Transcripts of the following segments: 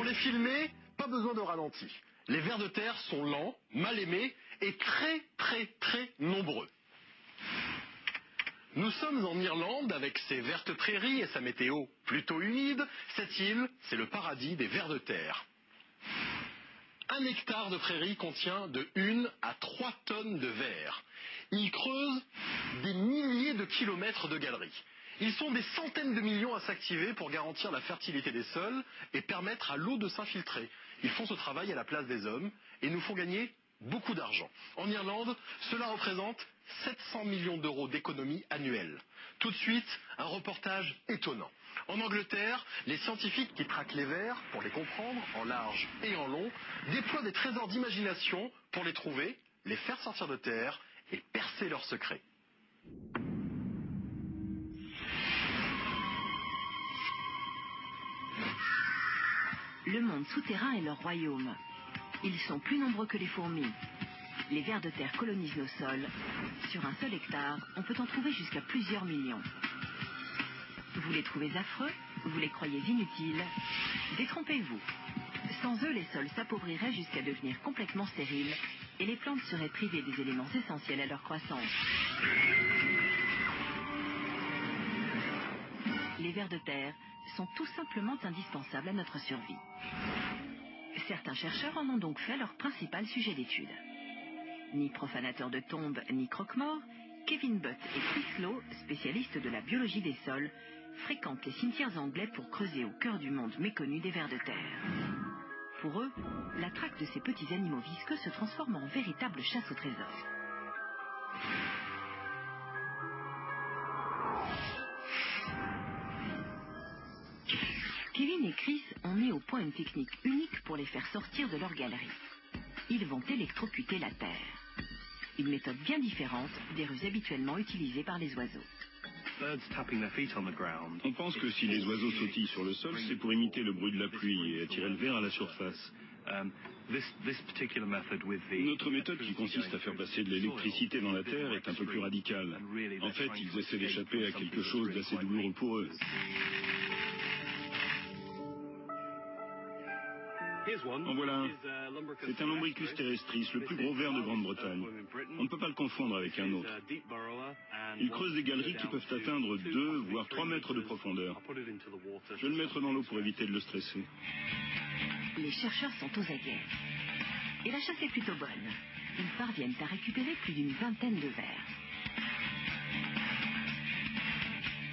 les filmer, pas besoin de ralenti. Les vers de terre sont lents, mal aimés et très nombreux. Nous sommes en Irlande avec ses vertes prairies et sa météo plutôt humide. Cette île, c'est le paradis des vers de terre. 1 hectare de prairie contient de 1 à 3 tonnes de vers. Ils creusent des milliers de kilomètres de galeries. Ils sont des centaines de millions à s'activer pour garantir la fertilité des sols et permettre à l'eau de s'infiltrer. Ils font ce travail à la place des hommes et nous font gagner beaucoup d'argent. En Irlande, cela représente 700 millions d'euros d'économies annuelles. Tout de suite, un reportage étonnant. En Angleterre, les scientifiques qui traquent les vers, pour les comprendre, en large et en long, déploient des trésors d'imagination pour les trouver, les faire sortir de terre et percer leurs secrets. Le monde souterrain est leur royaume. Ils sont plus nombreux que les fourmis. Les vers de terre colonisent nos sols. Sur un seul hectare, on peut en trouver jusqu'à plusieurs millions. Vous les trouvez affreux? Vous les croyez inutiles? Détrompez-vous. Sans eux, les sols s'appauvriraient jusqu'à devenir complètement stériles et les plantes seraient privées des éléments essentiels à leur croissance. Les vers de terre sont tout simplement indispensables à notre survie. Certains chercheurs en ont donc fait leur principal sujet d'étude. Ni profanateur de tombes, ni croque-mort, Kevin Butt et Chris Lowe, spécialistes de la biologie des sols, fréquentent les cimetières anglais pour creuser au cœur du monde méconnu des vers de terre. Pour eux, la traque de ces petits animaux visqueux se transforme en véritable chasse au trésor. Kevin et Chris ont mis au point une technique unique pour les faire sortir de leur galerie. Ils vont électrocuter la terre. Une méthode bien différente des ruses habituellement utilisées par les oiseaux. On pense que si les oiseaux sautillent sur le sol, c'est pour imiter le bruit de la pluie et attirer le ver à la surface. Notre méthode qui consiste à faire passer de l'électricité dans la terre est un peu plus radicale. En fait, ils essaient d'échapper à quelque chose d'assez douloureux pour eux. En voilà un. C'est un Lumbricus terrestris, le plus gros ver de Grande-Bretagne. On ne peut pas le confondre avec un autre. Il creuse des galeries qui peuvent atteindre 2 voire 3 mètres de profondeur. Je vais le mettre dans l'eau pour éviter de le stresser. Les chercheurs sont aux aguets. Et la chasse est plutôt bonne. Ils parviennent à récupérer plus d'une vingtaine de vers.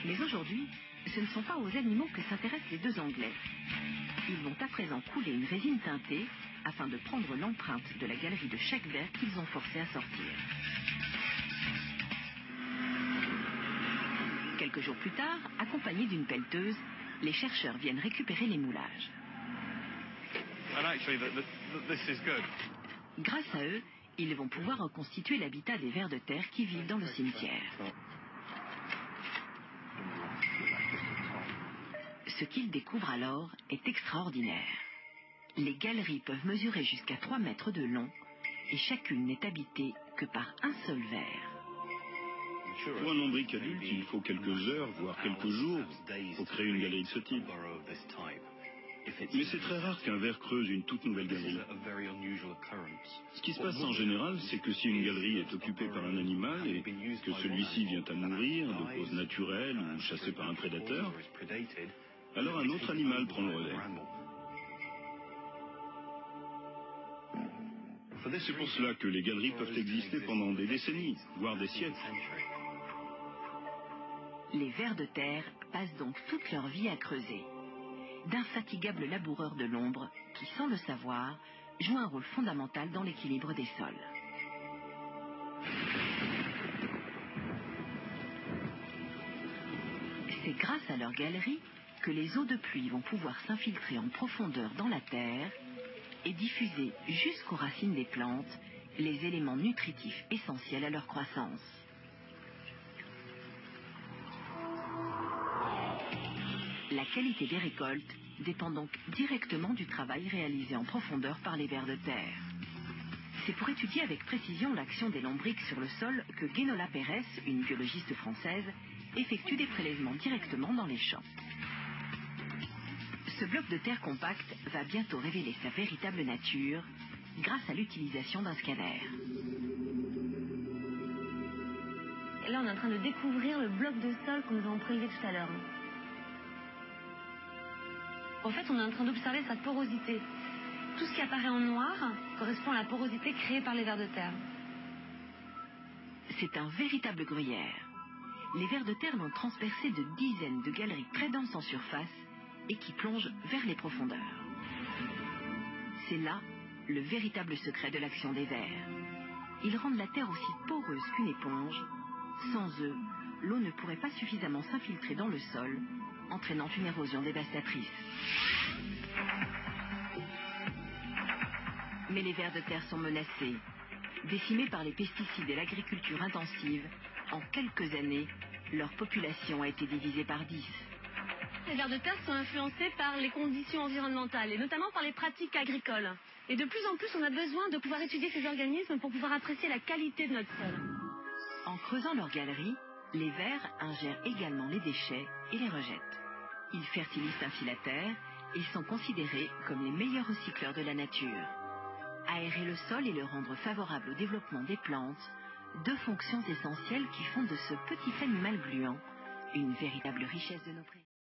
Mais aujourd'hui, ce ne sont pas aux animaux que s'intéressent les deux Anglais. Ils vont à présent couler une résine teintée afin de prendre l'empreinte de la galerie de chaque ver qu'ils ont forcé à sortir. Quelques jours plus tard, accompagnés d'une pelleteuse, les chercheurs viennent récupérer les moulages. Grâce à eux, ils vont pouvoir reconstituer l'habitat des vers de terre qui vivent dans le cimetière. Ce qu'ils découvrent alors est extraordinaire. Les galeries peuvent mesurer jusqu'à 3 mètres de long et chacune n'est habitée que par un seul ver. Pour un lombric adulte, il faut quelques heures, voire quelques jours, pour créer une galerie de ce type. Mais c'est très rare qu'un ver creuse une toute nouvelle galerie. Ce qui se passe en général, c'est que si une galerie est occupée par un animal et que celui-ci vient à mourir de cause naturelle ou chassé par un prédateur, alors un autre animal prend le relais. C'est pour cela que les galeries peuvent exister pendant des décennies, voire des siècles. Les vers de terre passent donc toute leur vie à creuser. D'infatigables laboureurs de l'ombre qui, sans le savoir, jouent un rôle fondamental dans l'équilibre des sols. C'est grâce à leur galerie que les eaux de pluie vont pouvoir s'infiltrer en profondeur dans la terre et diffuser jusqu'aux racines des plantes les éléments nutritifs essentiels à leur croissance. La qualité des récoltes dépend donc directement du travail réalisé en profondeur par les vers de terre. C'est pour étudier avec précision l'action des lombrics sur le sol que Guénola Pérez, une biologiste française, effectue des prélèvements directement dans les champs. Ce bloc de terre compact va bientôt révéler sa véritable nature grâce à l'utilisation d'un scanner. Et là, on est en train de découvrir le bloc de sol que nous avons prélevé tout à l'heure. En fait, on est en train d'observer sa porosité. Tout ce qui apparaît en noir correspond à la porosité créée par les vers de terre. C'est un véritable gruyère. Les vers de terre l'ont transpercé de dizaines de galeries très denses en surface et qui plongent vers les profondeurs. C'est là le véritable secret de l'action des vers. Ils rendent la terre aussi poreuse qu'une éponge. Sans eux, l'eau ne pourrait pas suffisamment s'infiltrer dans le sol, entraînant une érosion dévastatrice. Mais les vers de terre sont menacés. Décimés par les pesticides et l'agriculture intensive, en quelques années, leur population a été divisée par 10. Les vers de terre sont influencés par les conditions environnementales et notamment par les pratiques agricoles. Et de plus en plus, on a besoin de pouvoir étudier ces organismes pour pouvoir apprécier la qualité de notre sol. En creusant leurs galeries, les vers ingèrent également les déchets et les rejettent. Ils fertilisent ainsi la terre et sont considérés comme les meilleurs recycleurs de la nature. Aérer le sol et le rendre favorable au développement des plantes, deux fonctions essentielles qui font de ce petit animal gluant une véritable richesse de nos prairies.